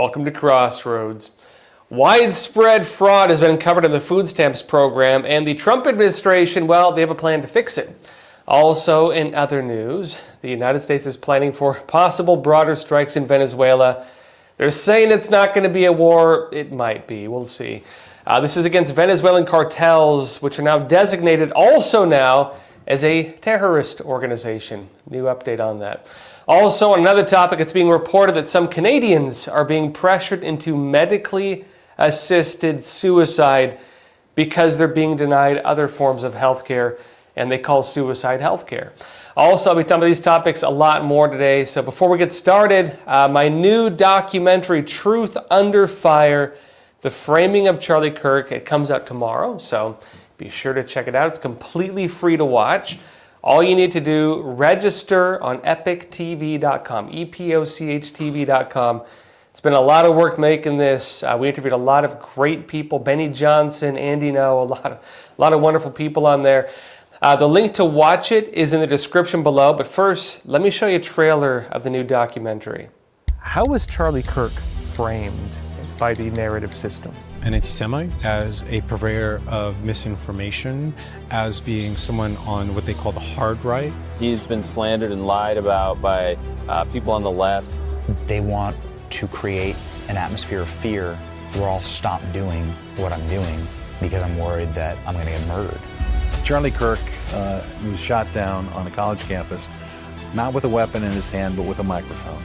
Welcome to Crossroads. Widespread fraud has been uncovered in the food stamps program, and the Trump administration, well, they have a plan to fix it. Also, in other news, the United States is planning for possible broader strikes in Venezuela. They're saying it's not going to be a war. It might be. We'll see. This is against Venezuelan cartels, which are now designated also now as a terrorist organization. New update on that. Also, on another topic, it's being reported that some Canadians are being pressured into medically assisted suicide because they're being denied other forms of health care, and they call suicide health care. Also, I'll be talking about these topics a lot more today. So before we get started, my new documentary, Truth Under Fire, The Framing of Charlie Kirk, it comes out tomorrow, so be sure to check it out. It's completely free to watch. All you need to do, register on epochtv.com, EPOCHTV.com. It's been a lot of work making this. We interviewed a lot of great people, Benny Johnson, Andy No, a lot of wonderful people on there. The link to watch it is in the description below, but first, let me show you a trailer of the new documentary. How was Charlie Kirk framed by the narrative system? An anti-Semite, as a purveyor of misinformation, as being someone on what they call the hard right. He's been slandered and lied about by people on the left. They want to create an atmosphere of fear where I'll stop doing what I'm doing because I'm worried that I'm going to get murdered. Charlie Kirk was shot down on a college campus, not with a weapon in his hand, but with a microphone.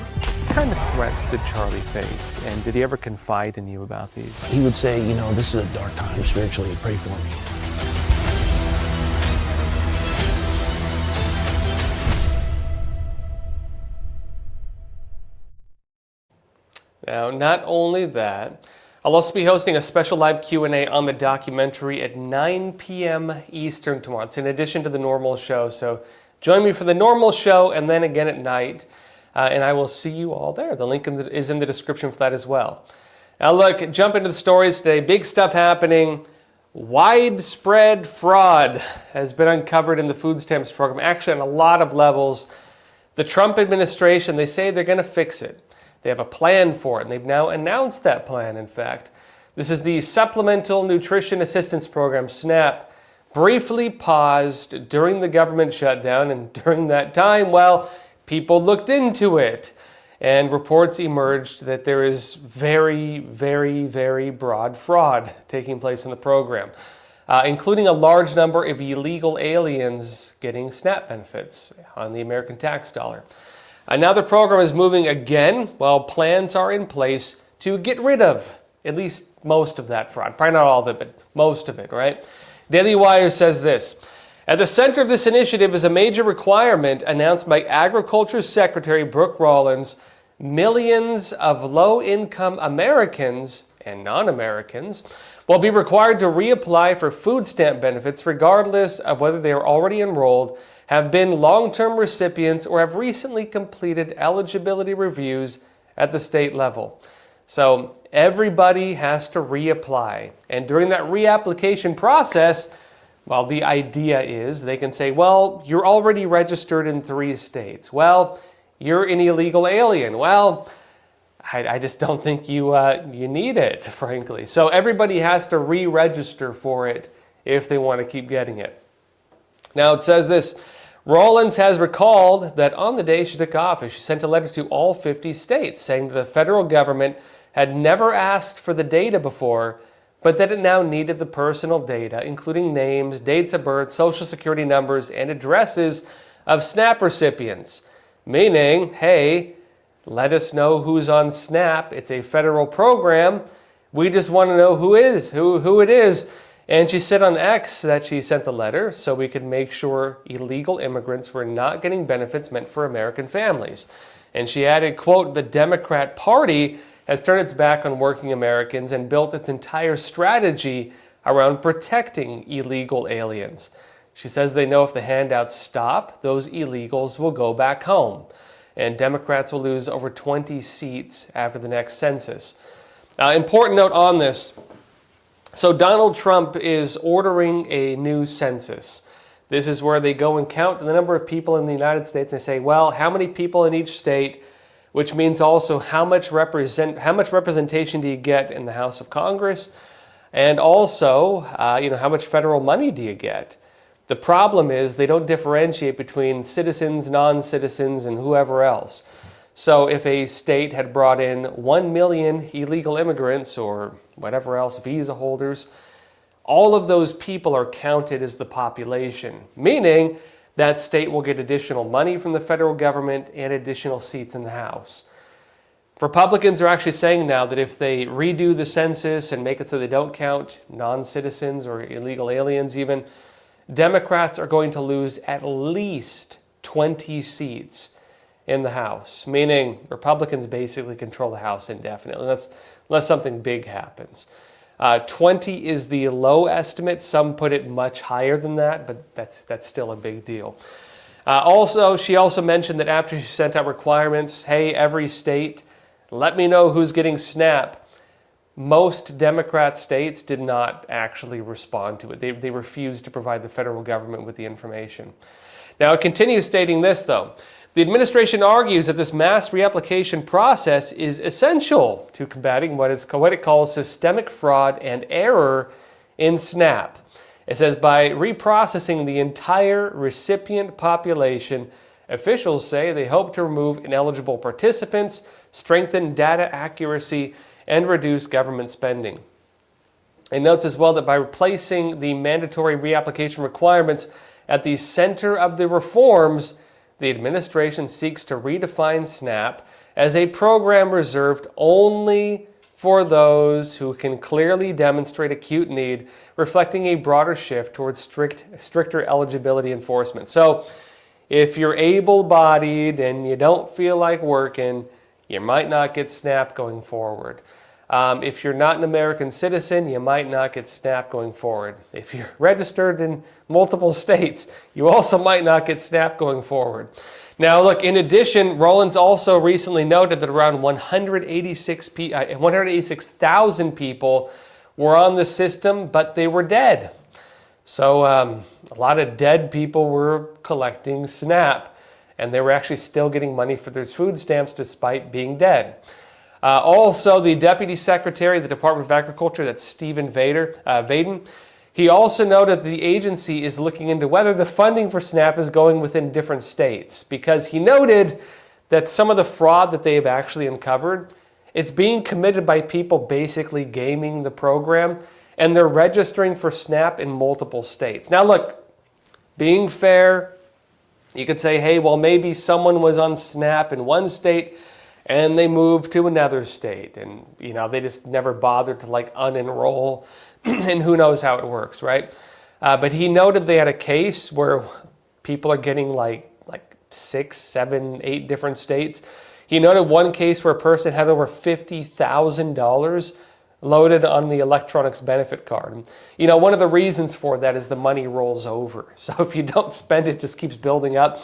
What kind of threats did Charlie face, and did he ever confide in you about these? He would say, you know, this is a dark time spiritually, pray for me. Now, not only that, I'll also be hosting a special live Q&A on the documentary at 9 p.m. Eastern tomorrow. It's in addition to the normal show, so join me for the normal show and then again at night. And I will see you all there. The link is in the description for that as well. Now look, jump into the stories today. Big stuff happening. Widespread fraud has been uncovered in the food stamps program, actually on a lot of levels. The Trump administration, they say they're going to fix it. They have a plan for it, and they've now announced that plan, in fact. This is the Supplemental Nutrition Assistance Program, SNAP, briefly paused during the government shutdown, and during that time, well, people looked into it, and reports emerged that there is very, very, very broad fraud taking place in the program, including a large number of illegal aliens getting SNAP benefits on the American tax dollar. Now the program is moving again, while plans are in place to get rid of at least most of that fraud. Probably not all of it, but most of it, right? Daily Wire says this: at the center of this initiative is a major requirement announced by Agriculture Secretary Brooke Rollins. Millions of low-income Americans and non-Americans will be required to reapply for food stamp benefits regardless of whether they are already enrolled, have been long-term recipients, or have recently completed eligibility reviews at the state level. So everybody has to reapply. And during that reapplication process, well, the idea is they can say, well, you're already registered in 3 states. Well, you're an illegal alien. Well, I just don't think you need it, frankly. So everybody has to re-register for it if they want to keep getting it. Now it says this: Rollins has recalled that on the day she took office, she sent a letter to all 50 states saying that the federal government had never asked for the data before, but that it now needed the personal data, including names, dates of birth, social security numbers, and addresses of SNAP recipients. Meaning, hey, let us know who's on SNAP. It's a federal program. We just want to know who it is. And she said on X that she sent the letter so we could make sure illegal immigrants were not getting benefits meant for American families. And she added, quote, the Democrat Party has turned its back on working Americans and built its entire strategy around protecting illegal aliens. She says they know if the handouts stop, those illegals will go back home. And Democrats will lose over 20 seats after the next census. Important note on this. So Donald Trump is ordering a new census. This is where they go and count the number of people in the United States and say, well, how many people in each state which means also how much representation do you get in the House of Congress, and also how much federal money do you get. The problem is they don't differentiate between citizens, non-citizens, and whoever else. So if a state had brought in 1 million illegal immigrants or whatever else, visa holders, all of those people are counted as the population, meaning that state will get additional money from the federal government and additional seats in the House. Republicans are actually saying now that if they redo the census and make it so they don't count non-citizens or illegal aliens even, Democrats are going to lose at least 20 seats in the House, meaning Republicans basically control the House indefinitely, unless something big happens. 20 is the low estimate. Some put it much higher than that, but that's still a big deal. She also mentioned that after she sent out requirements, hey, every state, let me know who's getting SNAP. Most Democrat states did not actually respond to it. They refused to provide the federal government with the information. Now, it continues stating this, though. The administration argues that this mass reapplication process is essential to combating what it calls systemic fraud and error in SNAP. It says by reprocessing the entire recipient population, officials say they hope to remove ineligible participants, strengthen data accuracy, and reduce government spending. It notes as well that by replacing the mandatory reapplication requirements at the center of the reforms, the administration seeks to redefine SNAP as a program reserved only for those who can clearly demonstrate acute need, reflecting a broader shift towards stricter eligibility enforcement. So if you're able-bodied and you don't feel like working, you might not get SNAP going forward. If you're not an American citizen, you might not get SNAP going forward. If you're registered in multiple states, you also might not get SNAP going forward. Now, look, in addition, Rollins also recently noted that around 186,000 people were on the system, but they were dead. So a lot of dead people were collecting SNAP, and they were actually still getting money for their food stamps despite being dead. Also, the Deputy Secretary of the Department of Agriculture, that's Stephen Vaden, he also noted that the agency is looking into whether the funding for SNAP is going within different states, because he noted that some of the fraud that they have actually uncovered, it's being committed by people basically gaming the program, and they're registering for SNAP in multiple states. Now look, being fair, you could say, hey, well, maybe someone was on SNAP in one state and they moved to another state, and they just never bothered to unenroll, and who knows how it works, right? But he noted they had a case where people are getting like 6, 7, 8 different states. He noted one case where a person had over $50,000 loaded on the electronics benefit card. One of the reasons for that is the money rolls over. So if you don't spend it, it just keeps building up.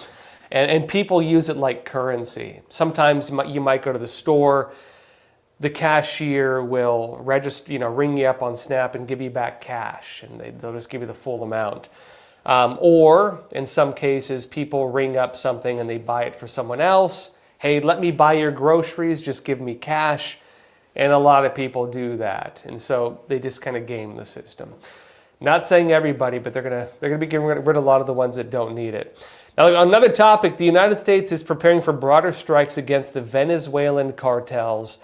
And people use it like currency. Sometimes you might go to the store, the cashier will register, ring you up on SNAP and give you back cash, and they'll just give you the full amount. Or in some cases, people ring up something and they buy it for someone else. Hey, let me buy your groceries, just give me cash. And a lot of people do that. And so they just kind of game the system. Not saying everybody, but they're gonna be getting rid of a lot of the ones that don't need it. Now, on another topic, the United States is preparing for broader strikes against the Venezuelan cartels.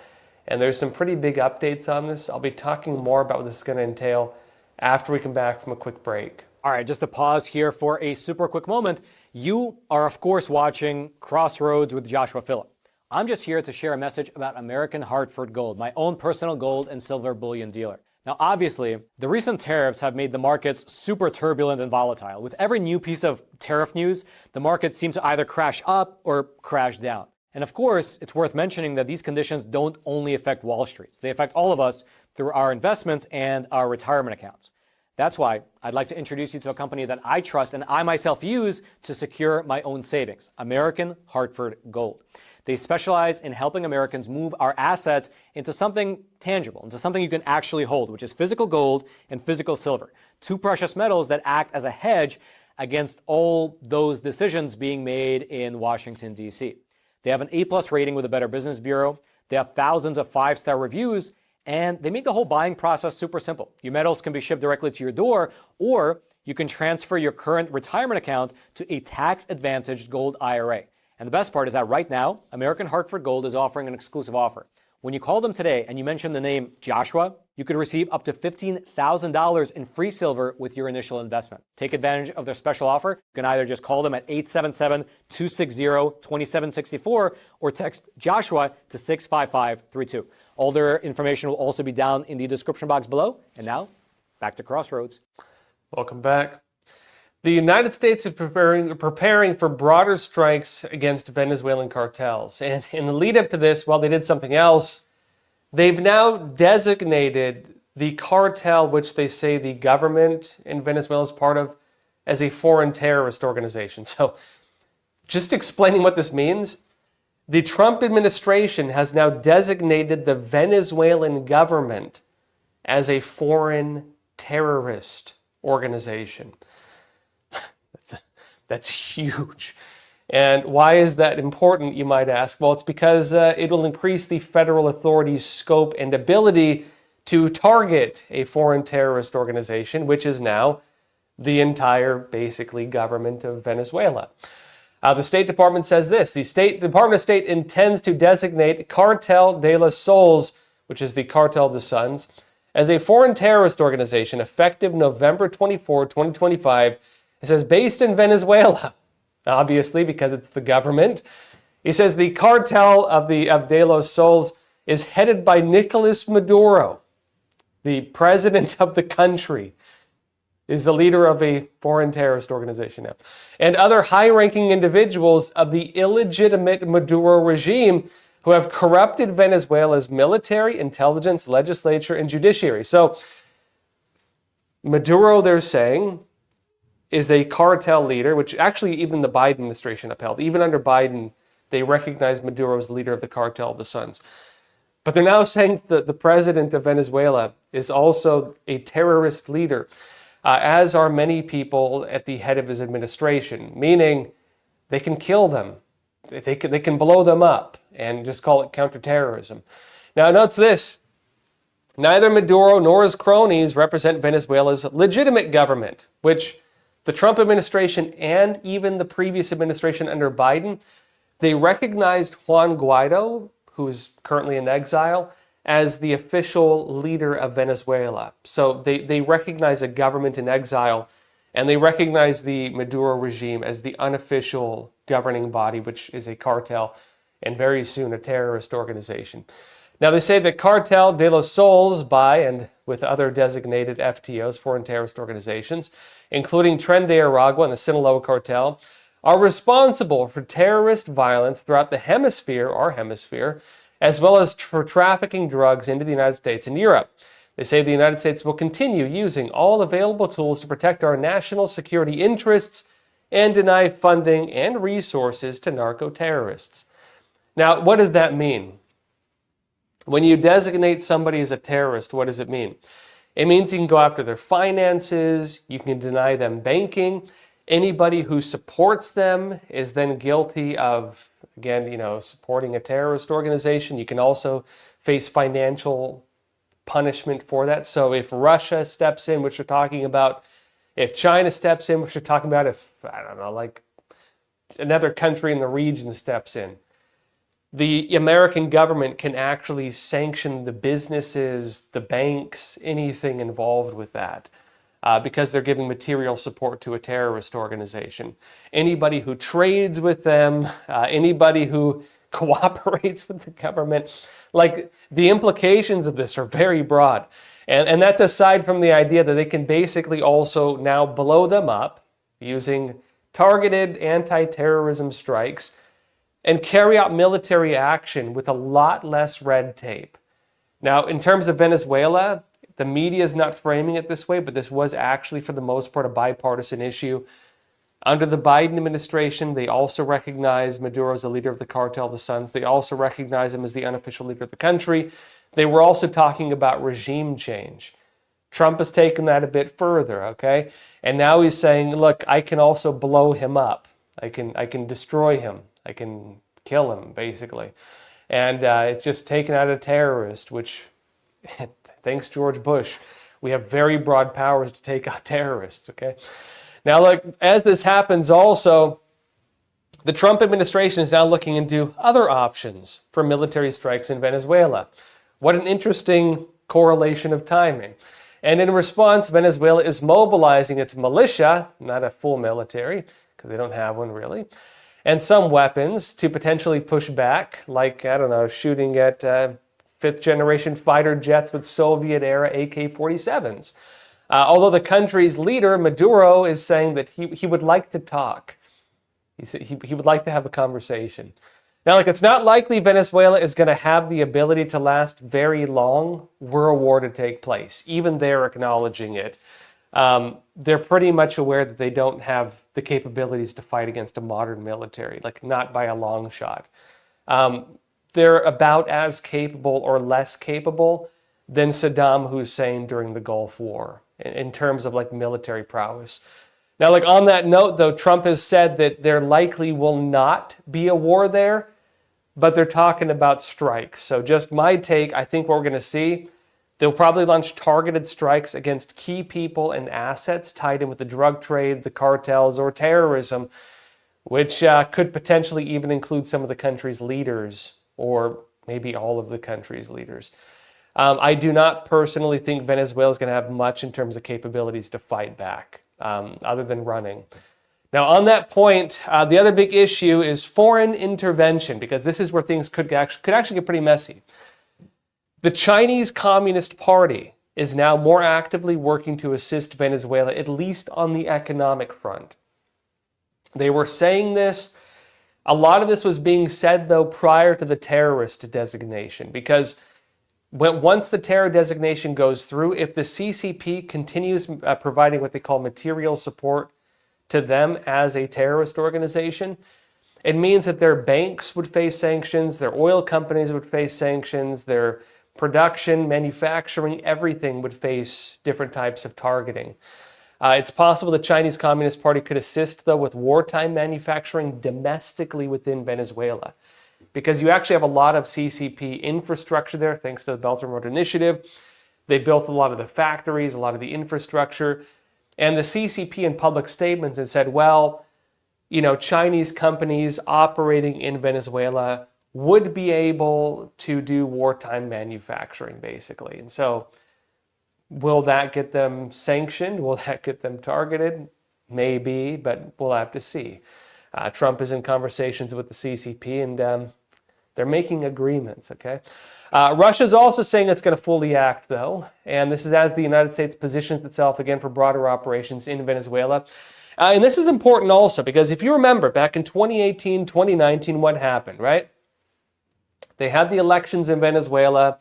And there's some pretty big updates on this. I'll be talking more about what this is going to entail after we come back from a quick break. All right, just a pause here for a super quick moment. You are, of course, watching Crossroads with Joshua Philipp. I'm just here to share a message about American Hartford Gold, my own personal gold and silver bullion dealer. Now, obviously, the recent tariffs have made the markets super turbulent and volatile. With every new piece of tariff news, the markets seem to either crash up or crash down. And of course, it's worth mentioning that these conditions don't only affect Wall Street. They affect all of us through our investments and our retirement accounts. That's why I'd like to introduce you to a company that I trust and I myself use to secure my own savings, American Hartford Gold. They specialize in helping Americans move our assets into something tangible, into something you can actually hold, which is physical gold and physical silver, two precious metals that act as a hedge against all those decisions being made in Washington, D.C. They have an A+ rating with the Better Business Bureau. They have thousands of 5-star reviews, and they make the whole buying process super simple. Your metals can be shipped directly to your door, or you can transfer your current retirement account to a tax-advantaged gold IRA. And the best part is that right now, American Hartford Gold is offering an exclusive offer. When you call them today and you mention the name Joshua, you could receive up to $15,000 in free silver with your initial investment. Take advantage of their special offer. You can either just call them at 877-260-2764 or text Joshua to 65532. All their information will also be down in the description box below. And now, back to Crossroads. Welcome back. The United States is preparing for broader strikes against Venezuelan cartels. And in the lead up to this, well, they did something else. They've now designated the cartel, which they say the government in Venezuela is part of, as a foreign terrorist organization. So just explaining what this means, the Trump administration has now designated the Venezuelan government as a foreign terrorist organization. That's huge. And why is that important, you might ask? Well, it's because it will increase the federal authorities' scope and ability to target a foreign terrorist organization, which is now the entire, basically, government of Venezuela. The State Department says this: the Department of State intends to designate Cartel de los Soles, which is the Cartel de Suns, as a foreign terrorist organization effective November 24, 2025. It says based in Venezuela, obviously because it's the government. He says the cartel of De Los Soles is headed by Nicolas Maduro, the president of the country, is the leader of a foreign terrorist organization now, and other high-ranking individuals of the illegitimate Maduro regime who have corrupted Venezuela's military, intelligence, legislature, and judiciary. So Maduro, they're saying, is a cartel leader, which actually even the Biden administration upheld. Even under Biden, they recognized Maduro as the leader of the Cartel of the Suns. But they're now saying that the president of Venezuela is also a terrorist leader, as are many people at the head of his administration, meaning they can kill them. They can blow them up and just call it counterterrorism. Now, note this. Neither Maduro nor his cronies represent Venezuela's legitimate government, which the Trump administration and even the previous administration under Biden, they recognized Juan Guaido, who is currently in exile, as the official leader of Venezuela. So they recognize a government in exile, and they recognize the Maduro regime as the unofficial governing body, which is a cartel, and very soon a terrorist organization. Now, they say that Cartel de los Soles, by and with other designated FTOs, foreign terrorist organizations, including Tren de Aragua and the Sinaloa Cartel, are responsible for terrorist violence throughout the hemisphere, our hemisphere, as well as for trafficking drugs into the United States and Europe. They say the United States will continue using all available tools to protect our national security interests and deny funding and resources to narco-terrorists. Now, what does that mean? When you designate somebody as a terrorist, what does it mean? It means you can go after their finances, you can deny them banking. Anybody who supports them is then guilty of, again, supporting a terrorist organization. You can also face financial punishment for that. So if Russia steps in, which we're talking about, if China steps in, which we're talking about, if, like another country in the region steps in, the American government can actually sanction the businesses, the banks, anything involved with that, because they're giving material support to a terrorist organization. Anybody who trades with them, anybody who cooperates with the government, like the implications of this are very broad. And that's aside from the idea that they can basically also now blow them up using targeted anti-terrorism strikes and carry out military action with a lot less red tape. Now, in terms of Venezuela, the media is not framing it this way, but this was actually, for the most part, a bipartisan issue. Under the Biden administration, they also recognize Maduro as the leader of the Cartel of the Suns. They also recognize him as the unofficial leader of the country. They were also talking about regime change. Trump has taken that a bit further, okay? And now he's saying, look, I can also blow him up. I can destroy him. I can kill him, basically. And it's just taken out a terrorist, which, thanks George Bush, we have very broad powers to take out terrorists, okay? Now, look, as this happens also, the Trump administration is now looking into other options for military strikes in Venezuela. What an interesting correlation of timing. And in response, Venezuela is mobilizing its militia, not a full military, because they don't have one really, and some weapons to potentially push back, like, I don't know, shooting at fifth-generation fighter jets with Soviet-era AK-47s. Although the country's leader, Maduro, is saying that he would like to talk. He would like to have a conversation. Now, like, it's not likely Venezuela is going to have the ability to last very long were a war to take place. Even they're acknowledging it. They're pretty much aware that they don't have the capabilities to fight against a modern military, like not by a long shot. They're about as capable or less capable than Saddam Hussein during the Gulf War in terms of like military prowess. Now, like on that note, though, Trump has said that there likely will not be a war there, but they're talking about strikes. So just my take, I think what we're going to see, they'll probably launch targeted strikes against key people and assets tied in with the drug trade, the cartels, or terrorism, which could potentially even include some of the country's leaders, or maybe all of the country's leaders. I do not personally think Venezuela is going to have much in terms of capabilities to fight back, other than running. Now, on that point, the other big issue is foreign intervention, because this is where things could actually get pretty messy. The Chinese Communist Party is now more actively working to assist Venezuela, at least on the economic front. They were saying this. A lot of this was being said, though, prior to the terrorist designation, because once the terror designation goes through, if the CCP continues providing what they call material support to them as a terrorist organization, it means that their banks would face sanctions, their oil companies would face sanctions, their production, manufacturing, everything would face different types of targeting. It's possible the Chinese Communist Party could assist, though, with wartime manufacturing domestically within Venezuela, because you actually have a lot of CCP infrastructure there, thanks to the Belt and Road Initiative. They built a lot of the factories, a lot of the infrastructure, and the CCP in public statements had said, well, you know, Chinese companies operating in Venezuela would be able to do wartime manufacturing, basically. And so will that get them sanctioned? Will that get them targeted? Maybe, but we'll have to see. Trump is in conversations with the CCP, and they're making agreements, okay? Russia's also saying it's going to fully act, though, and this is as the United States positions itself again for broader operations in Venezuela. And this is important also, because if you remember, back in 2018, 2019, what happened, right? They had the elections in Venezuela.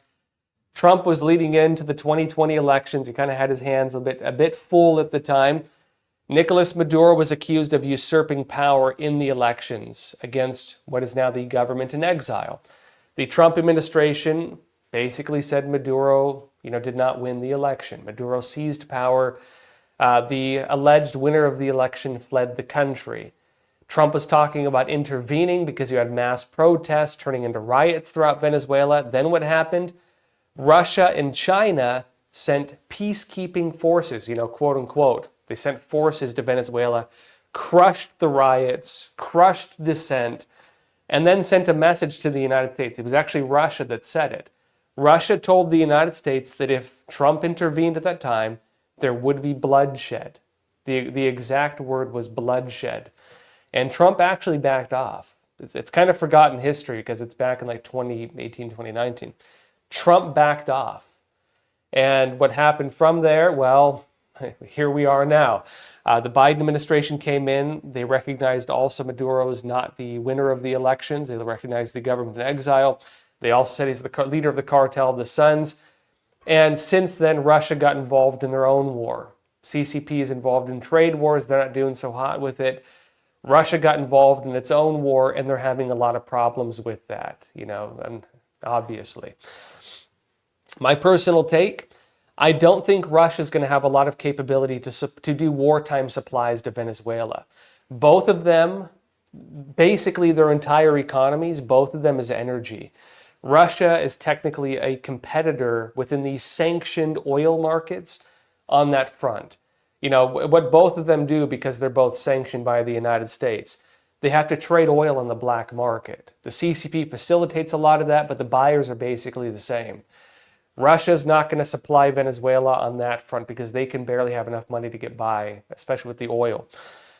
Trump was leading into the 2020 elections. He kind of had his hands a bit full at the time. Nicolas Maduro was accused of usurping power in the elections against what is now the government in exile. The Trump administration basically said Maduro, did not win the election. Maduro seized power. The alleged winner of the election fled the country. Trump was talking about intervening because you had mass protests turning into riots throughout Venezuela. Then what happened? Russia and China sent peacekeeping forces, quote unquote. They sent forces to Venezuela, crushed the riots, crushed dissent, and then sent a message to the United States. It was actually Russia that said it. Russia told the United States that if Trump intervened at that time, there would be bloodshed. The exact word was bloodshed. And Trump actually backed off. It's kind of forgotten history because it's back in like 2018, 2019. Trump backed off. And what happened from there? Well, here we are now. The Biden administration came in. They recognized also Maduro is not the winner of the elections. They recognized the government in exile. They also said he's the leader of the cartel of the Suns. And since then, Russia got involved in their own war. CCP is involved in trade wars. They're not doing so hot with it. Russia got involved in its own war, and they're having a lot of problems with that, and obviously. My personal take, I don't think Russia's going to have a lot of capability to do wartime supplies to Venezuela. Both of them basically their entire economies, both of them, is energy. Russia is technically a competitor within these sanctioned oil markets on that front. You know, what both of them do, because they're both sanctioned by the United States, they have to trade oil on the black market. The CCP facilitates a lot of that, but the buyers are basically the same. Russia's not going to supply Venezuela on that front because they can barely have enough money to get by, especially with the oil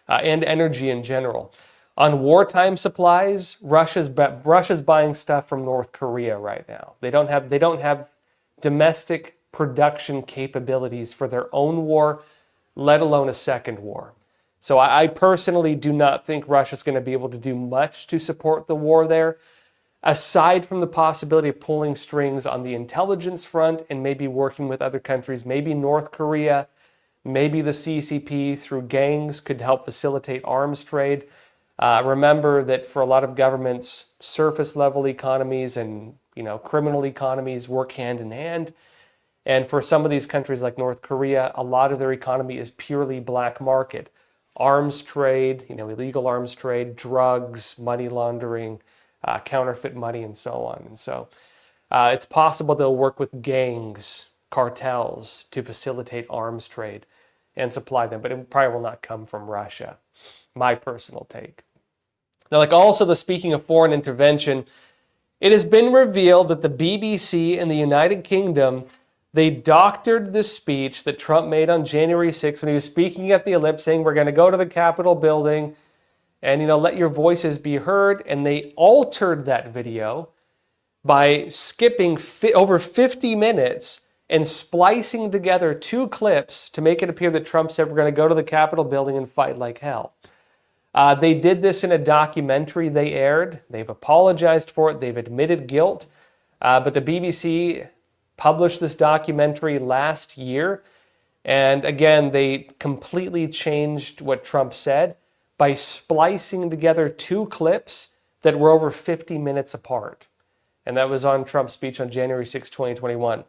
and energy in general. On wartime supplies, Russia's buying stuff from North Korea right now. They don't have domestic production capabilities for their own war, let alone a second war. So I personally do not think Russia's going to be able to do much to support the war there, aside from the possibility of pulling strings on the intelligence front and maybe working with other countries, maybe North Korea, maybe the CCP through gangs could help facilitate arms trade. Remember that for a lot of governments, surface level economies and criminal economies work hand in hand. And for some of these countries like North Korea, a lot of their economy is purely black market. Arms trade, illegal arms trade, drugs, money laundering, counterfeit money, and so on. And so it's possible they'll work with gangs, cartels to facilitate arms trade and supply them, but it probably will not come from Russia. My personal take. Now, speaking of foreign intervention, it has been revealed that the BBC in the United Kingdom, they doctored the speech that Trump made on January 6th when he was speaking at the Ellipse, saying we're going to go to the Capitol building and let your voices be heard. And they altered that video by skipping over 50 minutes and splicing together two clips to make it appear that Trump said we're going to go to the Capitol building and fight like hell. They did this in a documentary they aired. They've apologized for it. They've admitted guilt. But the BBC published this documentary last year. And again, they completely changed what Trump said by splicing together two clips that were over 50 minutes apart. And that was on Trump's speech on January 6, 2021.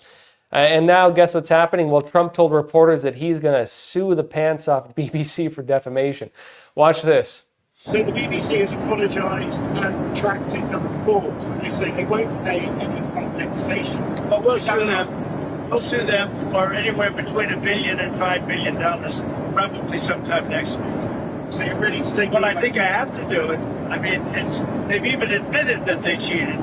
And now guess what's happening? Well, Trump told reporters that he's going to sue the pants off BBC for defamation. Watch this. So the BBC has apologised and retracted the report when they say they won't pay any compensation. But we'll sue them. We'll sue them for anywhere between $1 billion and $5 billion, probably sometime next week. So you're ready to take? Well, I think I have to do it. I mean, they've even admitted that they cheated.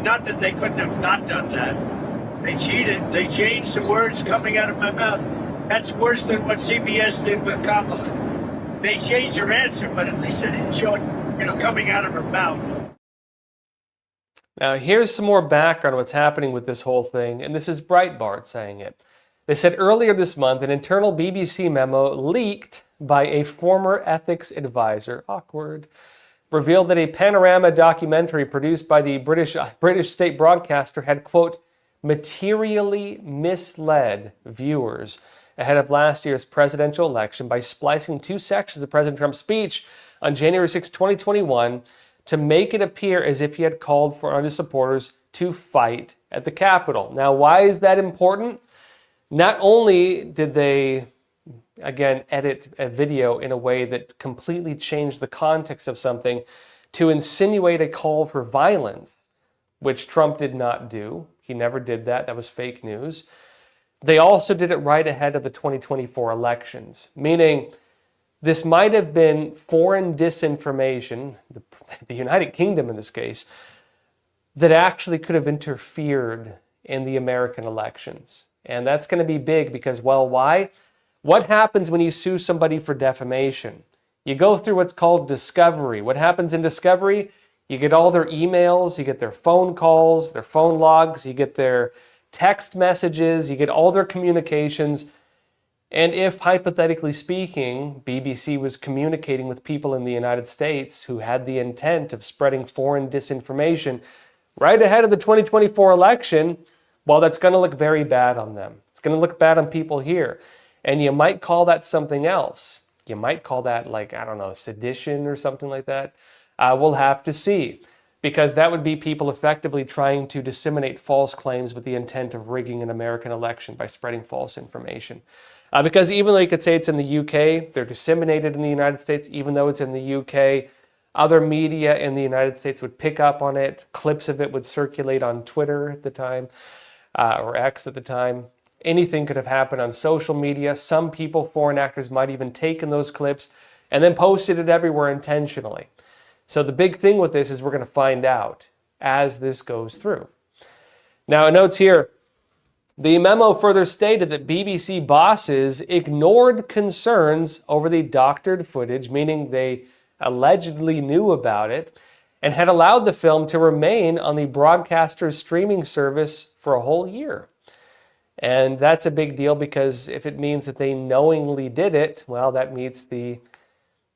Not that they couldn't have not done that. They cheated. They changed the words coming out of my mouth. That's worse than what CBS did with Kamala. They changed her answer, but at least it didn't show it, coming out of her mouth. Now, here's some more background on what's happening with this whole thing, and this is Breitbart saying it. They said earlier this month, an internal BBC memo leaked by a former ethics advisor, awkward, revealed that a panorama documentary produced by the British state broadcaster had, quote, materially misled viewers ahead of last year's presidential election by splicing two sections of President Trump's speech on January 6, 2021 to make it appear as if he had called for his supporters to fight at the Capitol. Now, why is that important? Not only did they, again, edit a video in a way that completely changed the context of something to insinuate a call for violence, which Trump did not do. He never did that. That was fake news. They also did it right ahead of the 2024 elections, meaning this might have been foreign disinformation, the United Kingdom in this case, that actually could have interfered in the American elections. And that's going to be big because, well, why? What happens when you sue somebody for defamation? You go through what's called discovery. What happens in discovery? You get all their emails, you get their phone calls, their phone logs, you get their text messages, you get all their communications. And if, hypothetically speaking, BBC was communicating with people in the United States who had the intent of spreading foreign disinformation right ahead of the 2024 election, well, that's going to look very bad on them. It's going to look bad on people here. And you might call that something else. You might call that, sedition or something like that. We'll have to see. Because that would be people effectively trying to disseminate false claims with the intent of rigging an American election by spreading false information. Because even though you could say it's in the UK, they're disseminated in the United States, even though it's in the UK. Other media in the United States would pick up on it. Clips of it would circulate on Twitter at the time, or X at the time. Anything could have happened on social media. Some people, foreign actors, might even taken those clips and then posted it everywhere intentionally. So the big thing with this is we're going to find out as this goes through. Now, it notes here, the memo further stated that BBC bosses ignored concerns over the doctored footage, meaning they allegedly knew about it, and had allowed the film to remain on the broadcaster's streaming service for a whole year. And that's a big deal because if it means that they knowingly did it, well, that meets the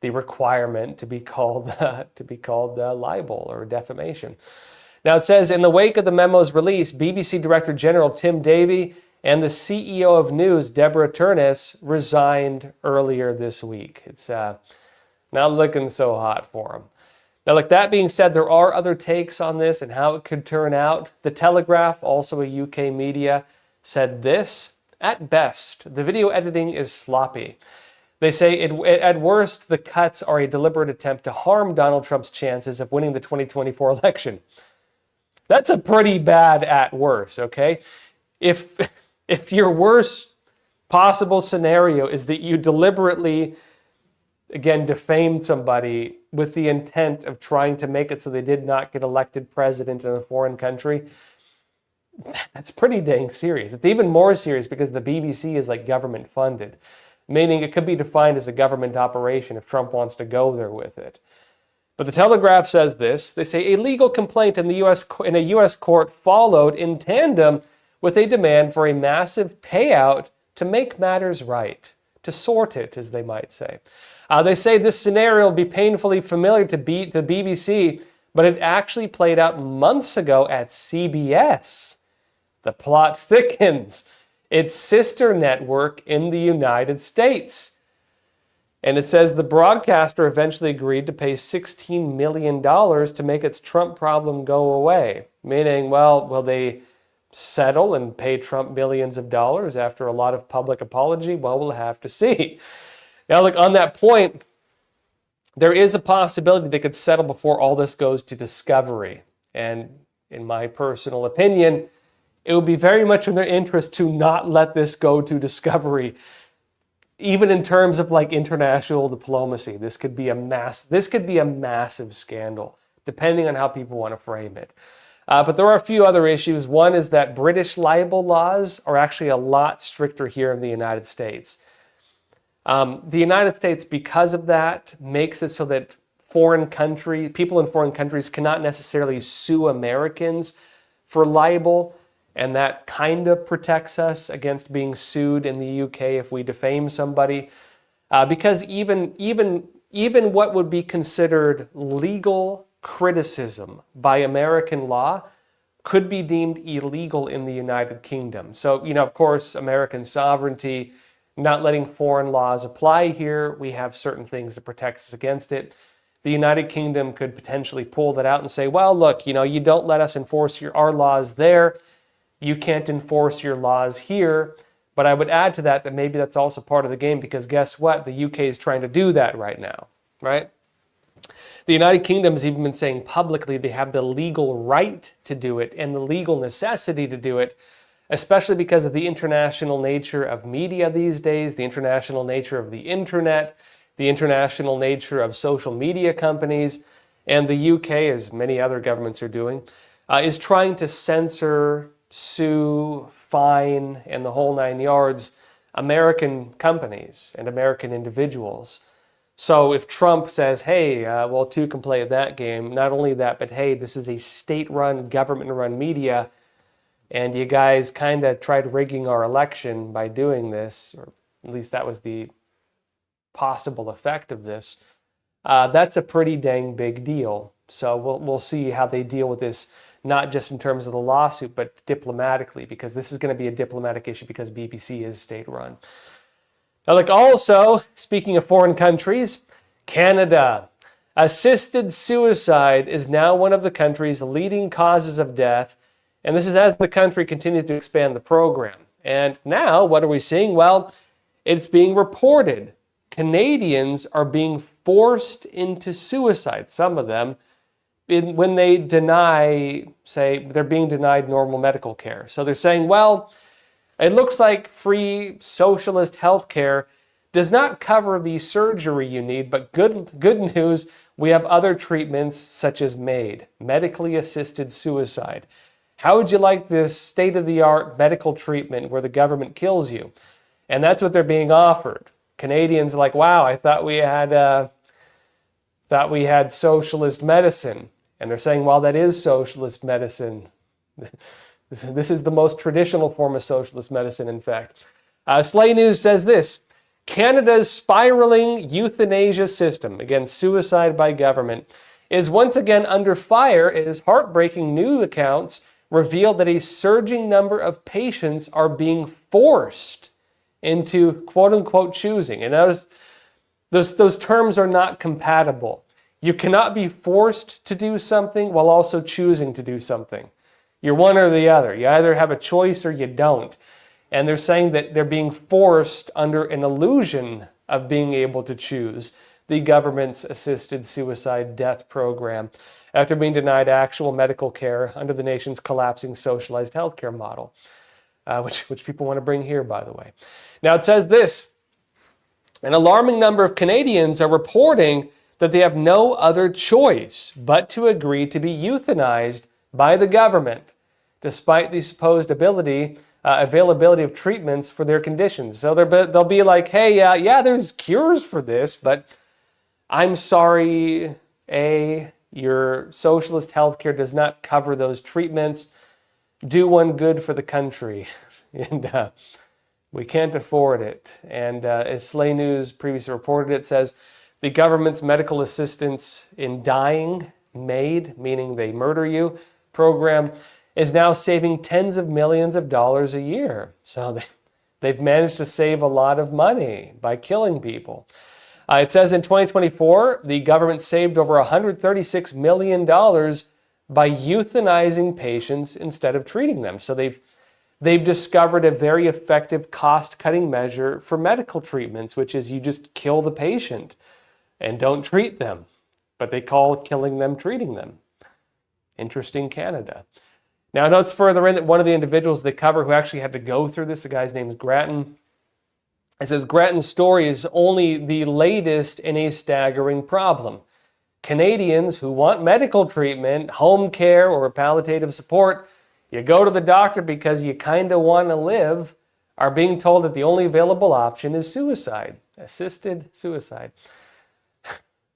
requirement to be called libel or defamation. Now it says, in the wake of the memo's release, BBC Director General Tim Davie and the CEO of News, Deborah Turness, resigned earlier this week. It's not looking so hot for them. Now, like that being said, there are other takes on this and how it could turn out. The Telegraph, also a UK media, said this: at best, the video editing is sloppy. They say at worst, the cuts are a deliberate attempt to harm Donald Trump's chances of winning the 2024 election. That's a pretty bad at worst, okay? If your worst possible scenario is that you deliberately, again, defamed somebody with the intent of trying to make it so they did not get elected president in a foreign country, that's pretty dang serious. It's even more serious because the BBC is like government funded, meaning it could be defined as a government operation if Trump wants to go there with it. But the Telegraph says this. They say a legal complaint in a U.S. court followed in tandem with a demand for a massive payout to make matters right, to sort it, as they might say. They say this scenario will be painfully familiar to the BBC, but it actually played out months ago at CBS. The plot thickens. Its sister network in the United States. And it says the broadcaster eventually agreed to pay $16 million to make its Trump problem go away. Meaning, well, will they settle and pay Trump billions of dollars after a lot of public apology? Well, we'll have to see. Now, look, on that point, there is a possibility they could settle before all this goes to discovery. And in my personal opinion, it would be very much in their interest to not let this go to discovery. Even in terms of like international diplomacy, this could be a massive scandal, depending on how people want to frame it. But there are a few other issues. One is that British libel laws are actually a lot stricter here in the United States. The United States, because of that, makes it so that people in foreign countries cannot necessarily sue Americans for libel. And that kind of protects us against being sued in the UK if we defame somebody. Because even what would be considered legal criticism by American law could be deemed illegal in the United Kingdom. So, of course, American sovereignty, not letting foreign laws apply here, we have certain things that protect us against it. The United Kingdom could potentially pull that out and say, well, look, you don't let us enforce our laws there. You can't enforce your laws here. But I would add to that maybe that's also part of the game because guess what? The UK is trying to do that right now, right? The United Kingdom has even been saying publicly they have the legal right to do it and the legal necessity to do it, especially because of the international nature of media these days, the international nature of the internet, the international nature of social media companies, and the UK, as many other governments are doing, is trying to censor, sue, fine, and the whole nine yards American companies and American individuals. So if Trump says, hey, well, two can play that game, not only that, but hey, this is a state-run, government-run media, and you guys kind of tried rigging our election by doing this, or at least that was the possible effect of this, that's a pretty dang big deal. So we'll see how they deal with this, not just in terms of the lawsuit, but diplomatically, because this is going to be a diplomatic issue because BBC is state-run. Now, look, also, speaking of foreign countries, Canada. Assisted suicide is now one of the country's leading causes of death, and this is as the country continues to expand the program. And now, what are we seeing? Well, it's being reported Canadians are being forced into suicide, some of them, when they they're being denied normal medical care. So they're saying, well, it looks like free socialist health care does not cover the surgery you need, but good news, we have other treatments such as MAID, medically assisted suicide. How would you like this state-of-the-art medical treatment where the government kills you? And that's what they're being offered. Canadians are like, wow, I thought we had socialist medicine. And they're saying, well, that is socialist medicine. This is the most traditional form of socialist medicine, in fact. Slay News says this: Canada's spiraling euthanasia system, again, suicide by government, is once again under fire as heartbreaking new accounts reveal that a surging number of patients are being forced into quote-unquote choosing. And notice those terms are not compatible. You cannot be forced to do something while also choosing to do something. You're one or the other. You either have a choice or you don't. And they're saying that they're being forced under an illusion of being able to choose the government's assisted suicide death program after being denied actual medical care under the nation's collapsing socialized healthcare model, which people want to bring here, by the way. Now it says this: an alarming number of Canadians are reporting that they have no other choice but to agree to be euthanized by the government, despite the supposed availability of treatments for their conditions. So they'll be like, hey, yeah, there's cures for this, but I'm sorry, your socialist healthcare does not cover those treatments. Do one good for the country. And we can't afford it. And as Slay News previously reported, it says the government's medical assistance in dying, MAID, meaning they murder you, program is now saving tens of millions of dollars a year. So they've managed to save a lot of money by killing people. It says in 2024, the government saved over $136 million by euthanizing patients instead of treating them. So they've discovered a very effective cost-cutting measure for medical treatments, which is you just kill the patient and don't treat them. But they call killing them treating them. Interesting, Canada. Now, notes further in that one of the individuals they cover who actually had to go through this, the guy's name is Grattan. It says Grattan's story is only the latest in a staggering problem. Canadians who want medical treatment, home care, or palliative support, you go to the doctor because you kind of want to live, are being told that the only available option is suicide, assisted suicide.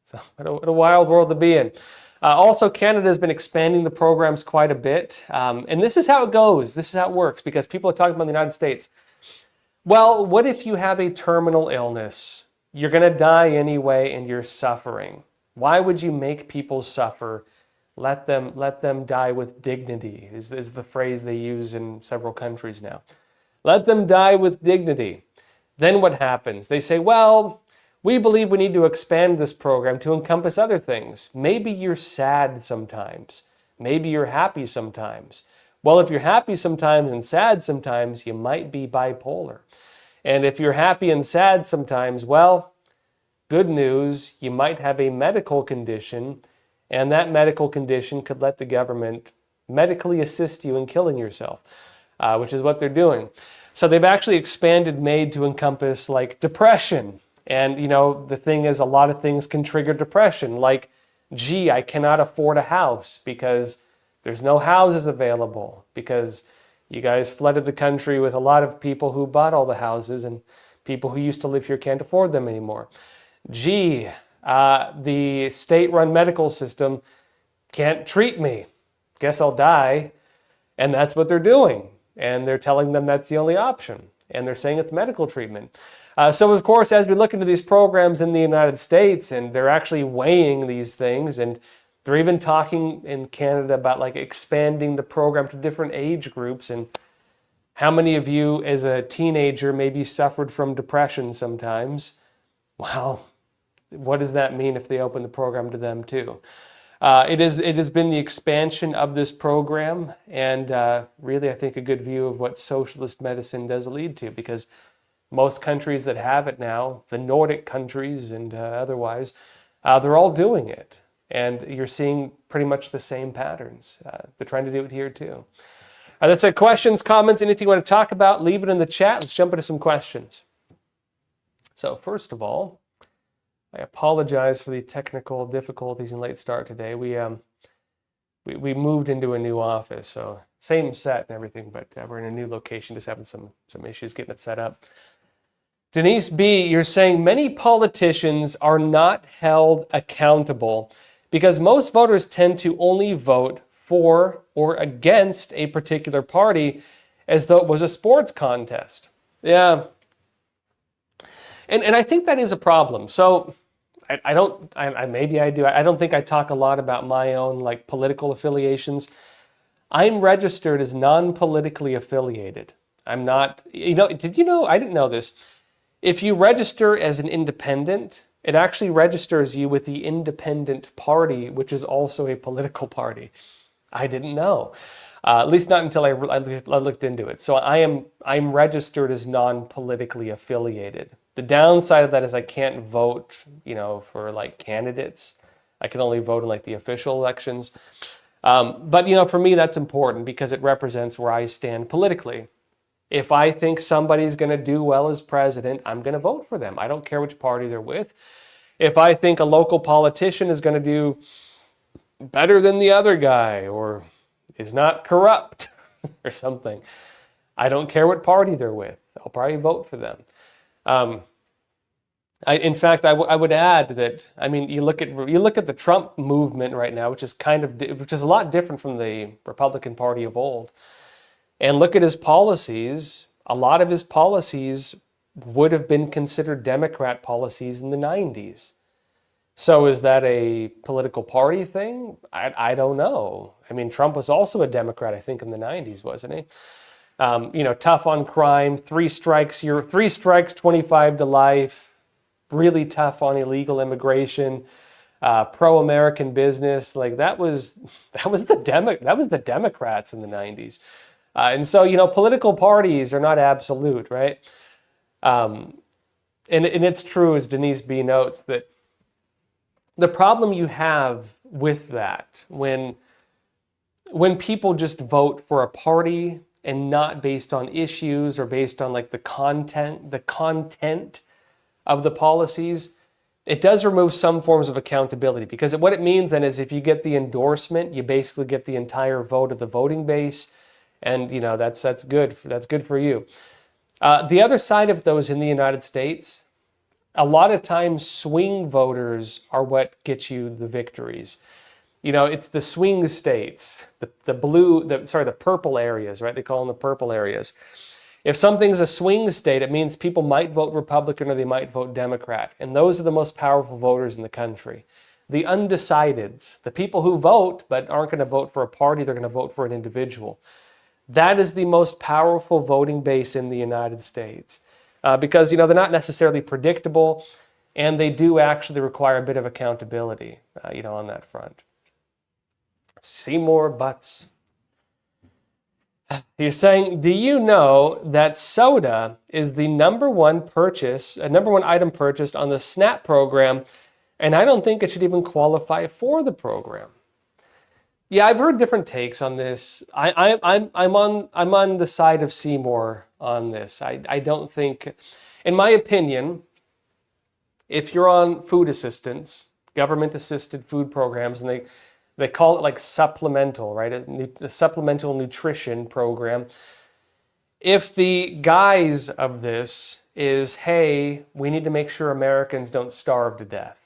So what a wild world to be in. Also, Canada has been expanding the programs quite a bit. And this is how it goes. This is how it works, because people are talking about the United States. Well, what if you have a terminal illness? You're going to die anyway and you're suffering. Why would you make people suffer? Let them die with dignity is the phrase they use in several countries now. Let them die with dignity. Then what happens? They say, well, we believe we need to expand this program to encompass other things. Maybe you're sad sometimes. Maybe you're happy sometimes. Well, if you're happy sometimes and sad sometimes, you might be bipolar. And if you're happy and sad sometimes, well, good news, you might have a medical condition, and that medical condition could let the government medically assist you in killing yourself, which is what they're doing. So they've actually expanded MAID to encompass like depression. And, the thing is, a lot of things can trigger depression, like, gee, I cannot afford a house because there's no houses available, because you guys flooded the country with a lot of people who bought all the houses and people who used to live here can't afford them anymore. Gee, the state-run medical system can't treat me. Guess I'll die. And that's what they're doing. And they're telling them that's the only option. And they're saying it's medical treatment. So, of course, as we look into these programs in the United States, and they're actually weighing these things, and they're even talking in Canada about like expanding the program to different age groups. And how many of you as a teenager maybe suffered from depression sometimes? Well, what does that mean if they open the program to them too? It has been the expansion of this program, and really I think a good view of what socialist medicine does lead to, because Most countries that have it now, the Nordic countries and otherwise, they're all doing it. And you're seeing pretty much the same patterns. They're trying to do it here too. That's it. Questions, comments, anything you want to talk about, leave it in the chat. Let's jump into some questions. So first of all, I apologize for the technical difficulties and late start today. We moved into a new office, so same set and everything, but we're in a new location, just having some issues getting it set up. Denise B., you're saying many politicians are not held accountable because most voters tend to only vote for or against a particular party as though it was a sports contest. Yeah. And I think that is a problem. So maybe I do. I don't think I talk a lot about my own like political affiliations. I'm registered as non-politically affiliated. I'm not, did you know, I didn't know this. If you register as an independent, it actually registers you with the independent party, which is also a political party. I didn't know, at least not until I looked into it. So I'm registered as non-politically affiliated. The downside of that is I can't vote, for like candidates. I can only vote in like the official elections. But for me, that's important because it represents where I stand politically. If I think somebody's going to do well as president, I'm going to vote for them. I don't care which party they're with. If I think a local politician is going to do better than the other guy or is not corrupt or something, I don't care what party they're with. I'll probably vote for them. In fact, I would add that, you look at the Trump movement right now, which is a lot different from the Republican Party of old. And look at his policies. A lot of his policies would have been considered Democrat policies in the 90s. So is that a political party thing? I don't know. Trump was also a Democrat, I think, in the 90s, wasn't he? Tough on crime, 3 strikes, 25 to life, really tough on illegal immigration, pro-American business. Like that was the Democrats in the 90s. And so, political parties are not absolute, right? And it's true, as Denise B. notes, that the problem you have with that, when people just vote for a party and not based on issues or based on like the content of the policies, it does remove some forms of accountability, because what it means then is if you get the endorsement, you basically get the entire vote of the voting base. And that's good. That's good for you. The other side of those in the United States, a lot of times swing voters are what gets you the victories. It's the swing states, the purple areas, right? They call them the purple areas. If something's a swing state, it means people might vote Republican or they might vote Democrat. And those are the most powerful voters in the country. The undecideds, the people who vote but aren't going to vote for a party, they're going to vote for an individual. That is the most powerful voting base in the United States because, they're not necessarily predictable, and they do actually require a bit of accountability, on that front. Seymour Butts. You're saying, do you know that soda is the number one item purchased on the SNAP program, and I don't think it should even qualify for the program? Yeah, I've heard different takes on this. I'm on the side of Seymour on this. I don't think, in my opinion, if you're on food assistance, government-assisted food programs, and they call it like supplemental, right? A supplemental nutrition program. If the guise of this is, hey, we need to make sure Americans don't starve to death.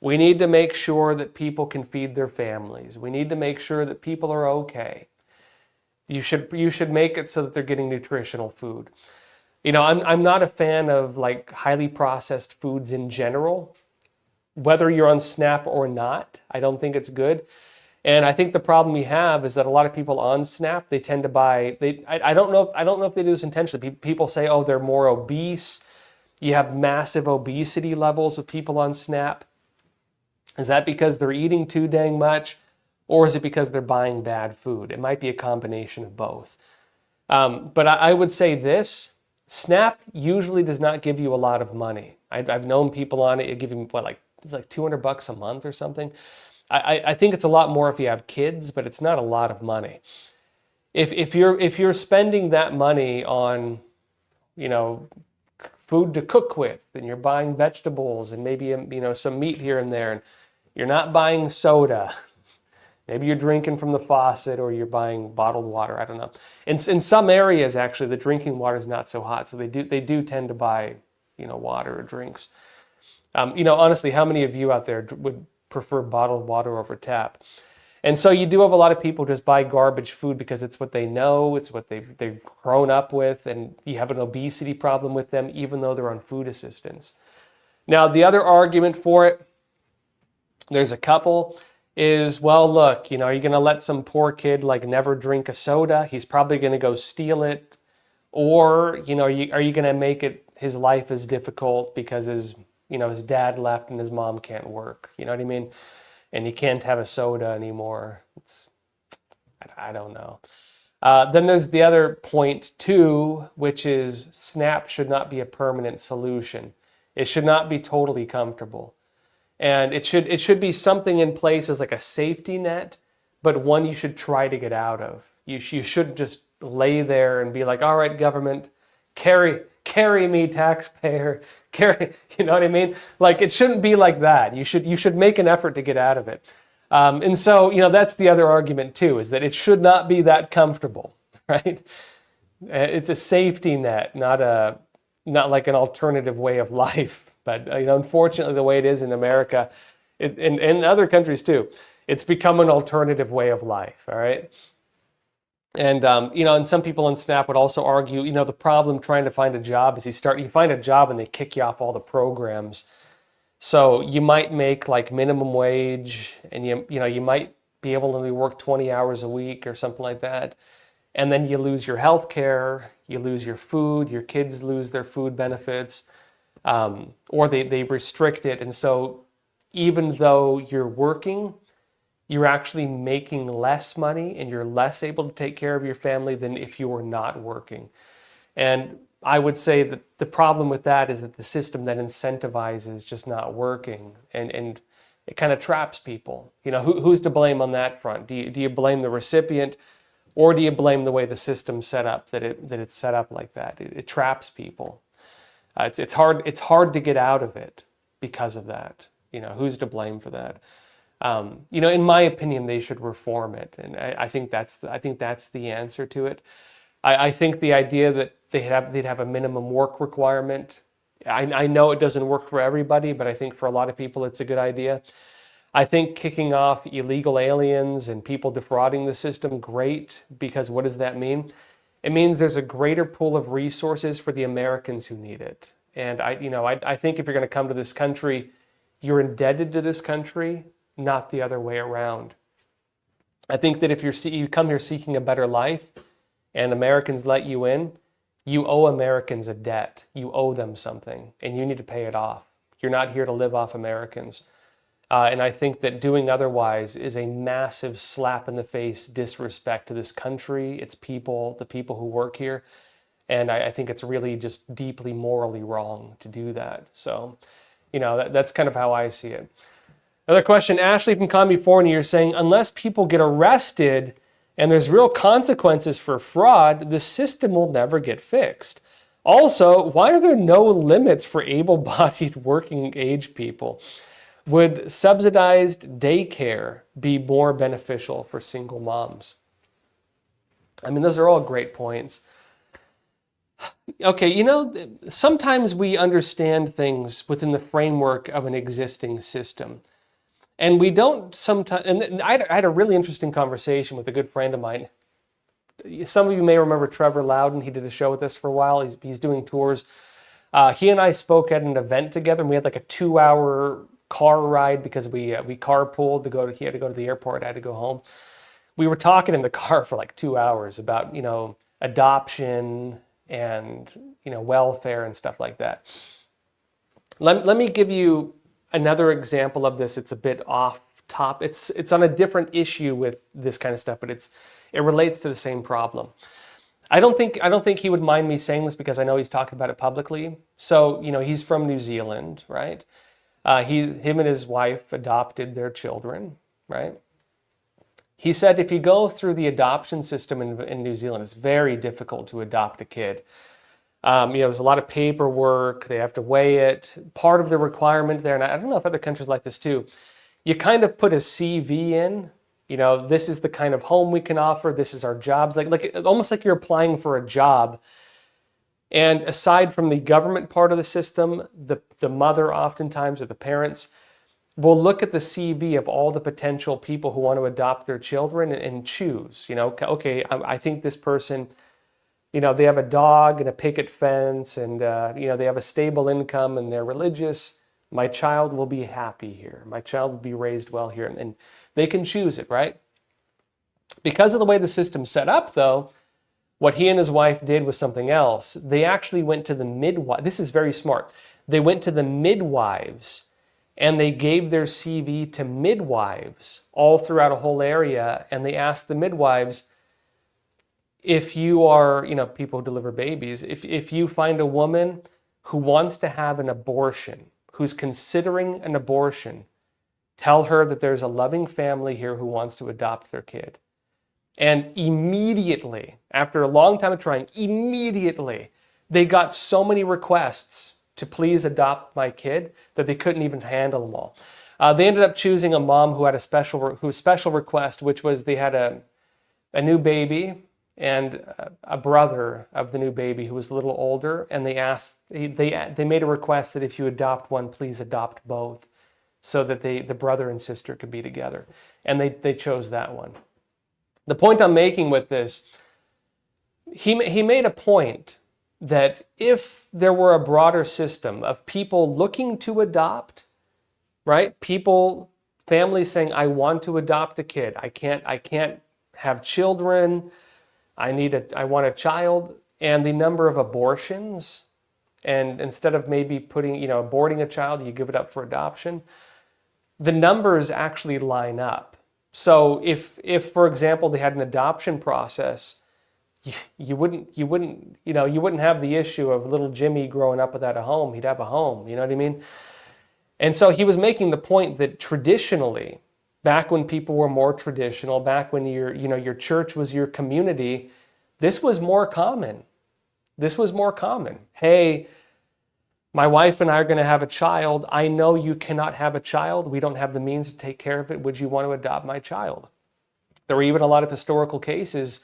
We need to make sure that people can feed their families. We need to make sure that people are okay. You should make it so that they're getting nutritional food. I'm not a fan of like highly processed foods in general. Whether you're on SNAP or not, I don't think it's good. And I think the problem we have is that a lot of people on SNAP, they tend to buy. I don't know if they do this intentionally. People say, oh, they're more obese. You have massive obesity levels of people on SNAP. Is that because they're eating too dang much, or is it because they're buying bad food? It might be a combination of both. But I would say this: SNAP usually does not give you a lot of money. I've known people on it. It give you it's like $200 a month or something. I think it's a lot more if you have kids, but it's not a lot of money. If you're spending that money on, food to cook with, and you're buying vegetables and maybe some meat here and there, and you're not buying soda. Maybe you're drinking from the faucet or you're buying bottled water. I don't know. In some areas, actually, the drinking water is not so hot, so they do tend to buy, water or drinks. Honestly, how many of you out there would prefer bottled water over tap? And so you do have a lot of people just buy garbage food because it's what they know, it's what they've grown up with, and you have an obesity problem with them, even though they're on food assistance. Now, the other argument for it, there's a couple, is, well, look, are you going to let some poor kid never drink a soda? He's probably going to go steal it. Or, are you going to make his life as difficult because his dad left and his mom can't work? You know what I mean? And he can't have a soda anymore. I don't know. Then there's the other point too, which is SNAP should not be a permanent solution. It should not be totally comfortable. And it should be something in place as like a safety net, but one you should try to get out of. You shouldn't just lay there and be like, all right, government, carry me, taxpayer, carry, you know what I mean? It shouldn't be like that. You should make an effort to get out of it. And so, that's the other argument too, is that it should not be that comfortable, right? It's a safety net, not like an alternative way of life. But unfortunately, the way it is in America, and other countries too, it's become an alternative way of life. All right, and and some people in SNAP would also argue, the problem trying to find a job is you find a job and they kick you off all the programs. So you might make minimum wage, and you might be able to work 20 hours a week or something like that, and then you lose your health care, you lose your food, your kids lose their food benefits. Or they restrict it. And so even though you're working, you're actually making less money and you're less able to take care of your family than if you were not working. And I would say that the problem with that is that the system that incentivizes is just not working, and it kind of traps people. Who's to blame on that front? Do you blame the recipient, or do you blame the way the system's set up, that it's set up like that? It traps people. It's hard to get out of it because of that. Who's to blame for that? In my opinion, they should reform it, and I think that's the answer to it. I think the idea that they'd have a minimum work requirement. I know it doesn't work for everybody, but I think for a lot of people it's a good idea. I think kicking off illegal aliens and people defrauding the system, great, because what does that mean? It means there's a greater pool of resources for the Americans who need it. And I think if you're going to come to this country, you're indebted to this country, not the other way around. I think that if you come here seeking a better life and Americans let you in, you owe Americans a debt. You owe them something, and you need to pay it off. You're not here to live off Americans. And I think that doing otherwise is a massive slap in the face disrespect to this country, its people, the people who work here. And I think it's really just deeply morally wrong to do that. So, that's kind of how I see it. Another question, Ashley from California, you're saying, unless people get arrested and there's real consequences for fraud, the system will never get fixed. Also, why are there no limits for able-bodied working age people? Would subsidized daycare be more beneficial for single moms? I mean, those are all great points. Okay, sometimes we understand things within the framework of an existing system. And we don't sometimes, and I had a really interesting conversation with a good friend of mine. Some of you may remember Trevor Loudon. He did a show with us for a while. He's doing tours. He and I spoke at an event together, and we had like a 2-hour car ride because we carpooled he had to go to the airport, I had to go home. We were talking in the car for like 2 hours about, adoption and, welfare and stuff like that. Let me give you another example of this. It's a bit off top. It's on a different issue with this kind of stuff, but it relates to the same problem. I don't think he would mind me saying this because I know he's talking about it publicly. So, he's from New Zealand, right? Him and his wife adopted their children, right? He said if you go through the adoption system in New Zealand, it's very difficult to adopt a kid. There's a lot of paperwork. They have to weigh it. Part of the requirement there, and I don't know if other countries like this too, you kind of put a CV in. This is the kind of home we can offer. This is our jobs. Like almost like you're applying for a job. And aside from the government part of the system, the mother oftentimes, or the parents, will look at the CV of all the potential people who want to adopt their children and choose. Okay, I think this person, they have a dog and a picket fence, and they have a stable income and they're religious. My child will be happy here. My child will be raised well here, and they can choose it, right? Because of the way the system's set up, though, what he and his wife did was something else. They actually went to the midwife. This is very smart. They went to the midwives and they gave their CV to midwives all throughout a whole area. And they asked the midwives, if you are, people who deliver babies, if you find a woman who wants to have an abortion, who's considering an abortion, tell her that there's a loving family here who wants to adopt their kid. And immediately, after a long time of trying, immediately, they got so many requests to please adopt my kid that they couldn't even handle them all. They ended up choosing a mom who had a special request, which was they had a new baby and a brother of the new baby who was a little older, and they made a request that if you adopt one, please adopt both, so that the brother and sister could be together. And they chose that one. The point I'm making with this, he made a point that if there were a broader system of people looking to adopt, right? Families saying, I want to adopt a kid. I can't have children. I want a child. And the number of abortions, and instead of maybe aborting a child, you give it up for adoption, the numbers actually line up. So if for example they had an adoption process, you wouldn't have the issue of little Jimmy growing up without a home. He'd have a home, you know what I mean? And so he was making the point that traditionally, back when people were more traditional, back when your church was your community, this was more common. Hey, my wife and I are going to have a child. I know you cannot have a child. We don't have the means to take care of it. Would you want to adopt my child? There were even a lot of historical cases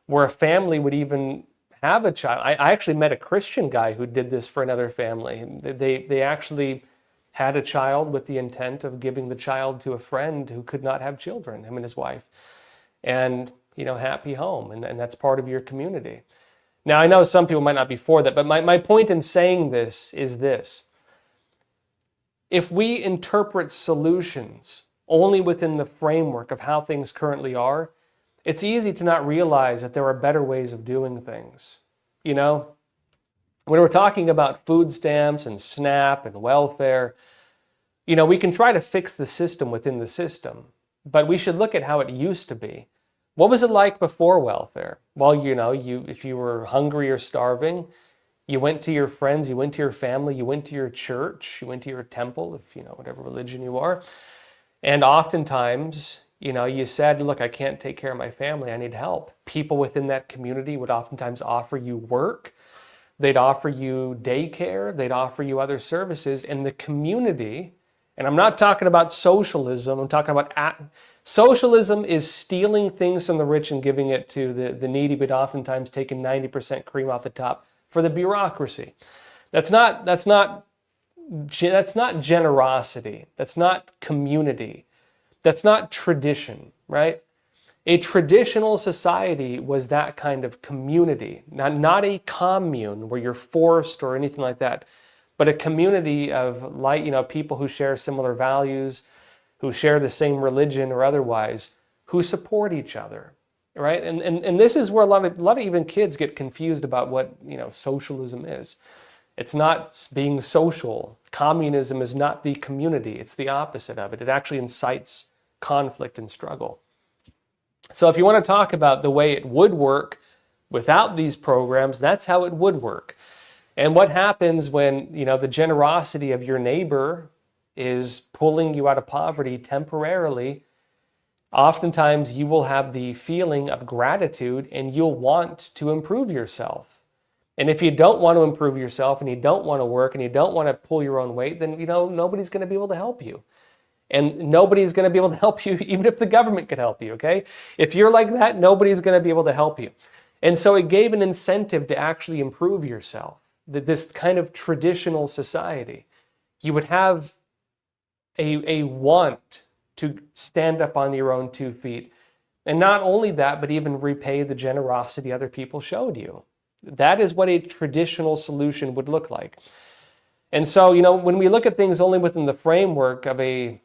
where a family would even have a child. I actually met a Christian guy who did this for another family. They actually had a child with the intent of giving the child to a friend who could not have children, him and his wife. And, happy home. And that's part of your community. Now, I know some people might not be for that, but my point in saying this is this. If we interpret solutions only within the framework of how things currently are, it's easy to not realize that there are better ways of doing things. When we're talking about food stamps and SNAP and welfare, we can try to fix the system within the system, but we should look at how it used to be. What was it like before welfare? Well, if you were hungry or starving, you went to your friends, you went to your family, you went to your church, you went to your temple, if whatever religion you are. And oftentimes, you said, look, I can't take care of my family, I need help. People within that community would oftentimes offer you work. They'd offer you daycare. They'd offer you other services. And the community, and I'm not talking about socialism, I'm talking about socialism is stealing things from the rich and giving it to the needy, but oftentimes taking 90% cream off the top for the bureaucracy. That's not generosity. That's not community. That's not tradition, right? A traditional society was that kind of community, not a commune where you're forced or anything like that, but a community of people who share similar values, who share the same religion or otherwise, who support each other, right? And this is where a lot of even kids get confused about what socialism is. It's not being social. Communism is not the community. It's the opposite of it. It actually incites conflict and struggle. So if you want to talk about the way it would work Without these programs, that's how it would work. And what happens when, the generosity of your neighbor is pulling you out of poverty temporarily? Oftentimes you will have the feeling of gratitude and you'll want to improve yourself. And if you don't want to improve yourself and you don't want to work and you don't want to pull your own weight, then, nobody's going to be able to help you. And nobody's going to be able to help you even if the government could help you, okay? If you're like that, nobody's going to be able to help you. And so it gave an incentive to actually improve yourself. This kind of traditional society, you would have a want to stand up on your own 2 feet. And not only that, but even repay the generosity other people showed you. That is what a traditional solution would look like. And so, when we look at things only within the framework of a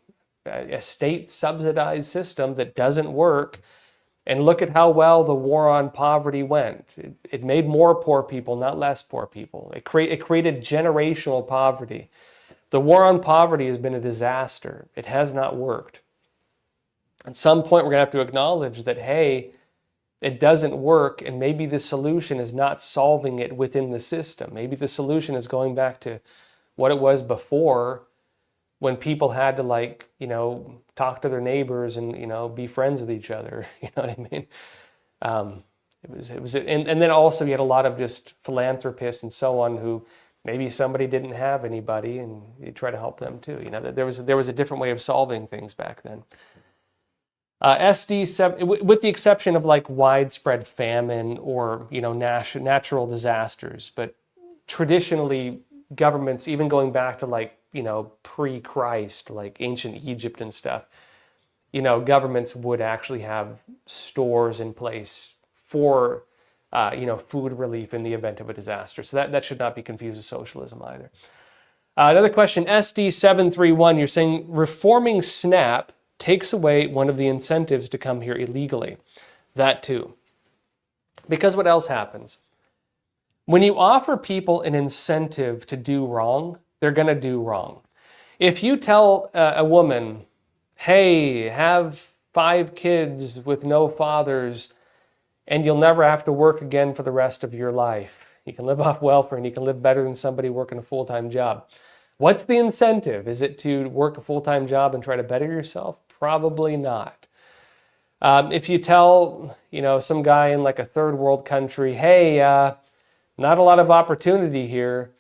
state-subsidized system that doesn't work, and look at how well the war on poverty went. It made more poor people, not less poor people. It created generational poverty. The war on poverty has been a disaster. It has not worked. At some point, we're going to have to acknowledge that, hey, it doesn't work, and maybe the solution is not solving it within the system. Maybe the solution is going back to what it was before, when people had to talk to their neighbors and, be friends with each other. You know what I mean? And then also you had a lot of just philanthropists and so on who maybe somebody didn't have anybody and you try to help them too. There was a different way of solving things back then. SD7, with the exception of widespread famine or, natural disasters, but traditionally governments, even going back to pre-Christ, like ancient Egypt and stuff, governments would actually have stores in place for, food relief in the event of a disaster. So that should not be confused with socialism either. Another question, SD731, you're saying reforming SNAP takes away one of the incentives to come here illegally. That too. Because what else happens? When you offer people an incentive to do wrong, they're going to do wrong. If you tell a woman, hey, have 5 kids with no fathers and you'll never have to work again for the rest of your life. You can live off welfare and you can live better than somebody working a full-time job. What's the incentive? Is it to work a full-time job and try to better yourself? Probably not. If you tell, some guy in a third world country, hey, not a lot of opportunity here.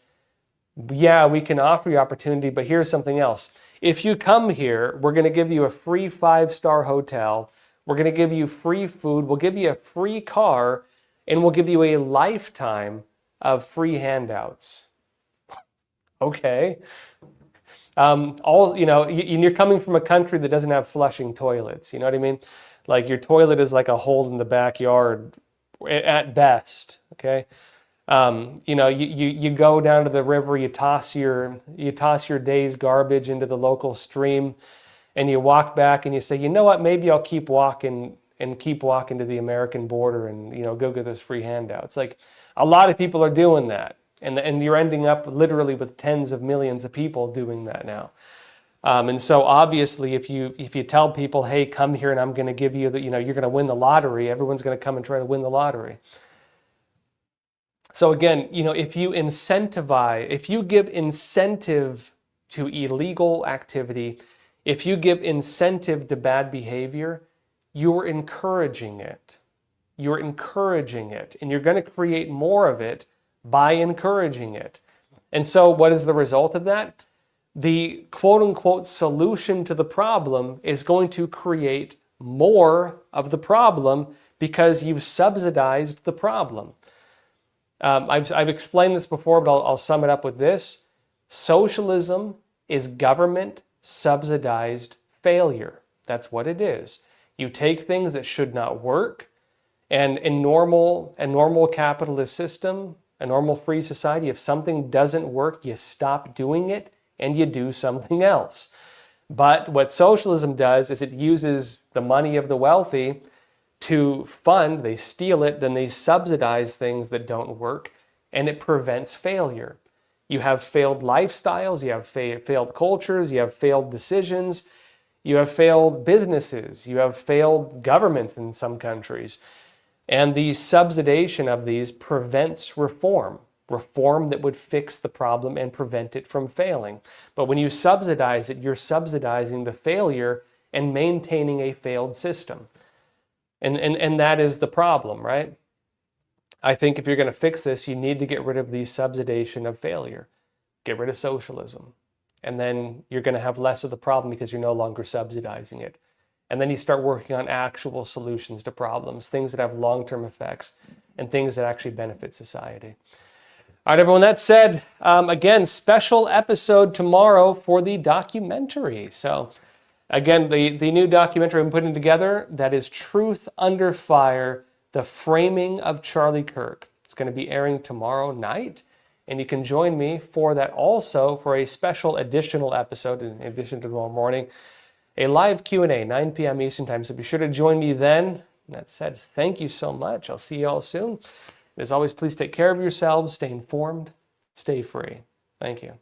Yeah, we can offer you opportunity, but here's something else. If you come here, we're going to give you a free 5-star hotel. We're going to give you free food. We'll give you a free car, and we'll give you a lifetime of free handouts. Okay. You're coming from a country that doesn't have flushing toilets. You know what I mean? Your toilet is like a hole in the backyard at best. Okay. You go down to the river, you toss your day's garbage into the local stream, and you walk back and you say, you know what, maybe I'll keep walking to the American border and, go get those free handouts. A lot of people are doing that. And you're ending up literally with tens of millions of people doing that now. And so obviously if you tell people, hey, come here and I'm going to give you you're going to win the lottery, everyone's going to come and try to win the lottery. So again, if you give incentive to illegal activity, if you give incentive to bad behavior, you're encouraging it. You're encouraging it, and you're going to create more of it by encouraging it. And so what is the result of that? The quote-unquote solution to the problem is going to create more of the problem because you've subsidized the problem. I've explained this before, but I'll sum it up with this. Socialism is government subsidized failure. That's what it is. You take things that should not work, and in a normal capitalist system, a normal free society, if something doesn't work, you stop doing it and you do something else. But what socialism does is it uses the money of the wealthy to fund, they steal it, then they subsidize things that don't work, and it prevents failure. You have failed lifestyles, you have failed cultures, you have failed decisions, you have failed businesses, you have failed governments in some countries. And the subsidization of these prevents reform that would fix the problem and prevent it from failing. But when you subsidize it, you're subsidizing the failure and maintaining a failed system. And that is the problem, right? I think if you're going to fix this, you need to get rid of the subsidization of failure. Get rid of socialism. And then you're going to have less of the problem because you're no longer subsidizing it. And then you start working on actual solutions to problems, things that have long-term effects and things that actually benefit society. All right, everyone, that said, again, special episode tomorrow for the documentary. So again, the new documentary I'm putting together, that is Truth Under Fire, The Framing of Charlie Kirk. It's going to be airing tomorrow night. And you can join me for that also for a special additional episode in addition to tomorrow morning. A live Q&A, 9 p.m. Eastern Time. So be sure to join me then. That said, thank you so much. I'll see you all soon. As always, please take care of yourselves, stay informed, stay free. Thank you.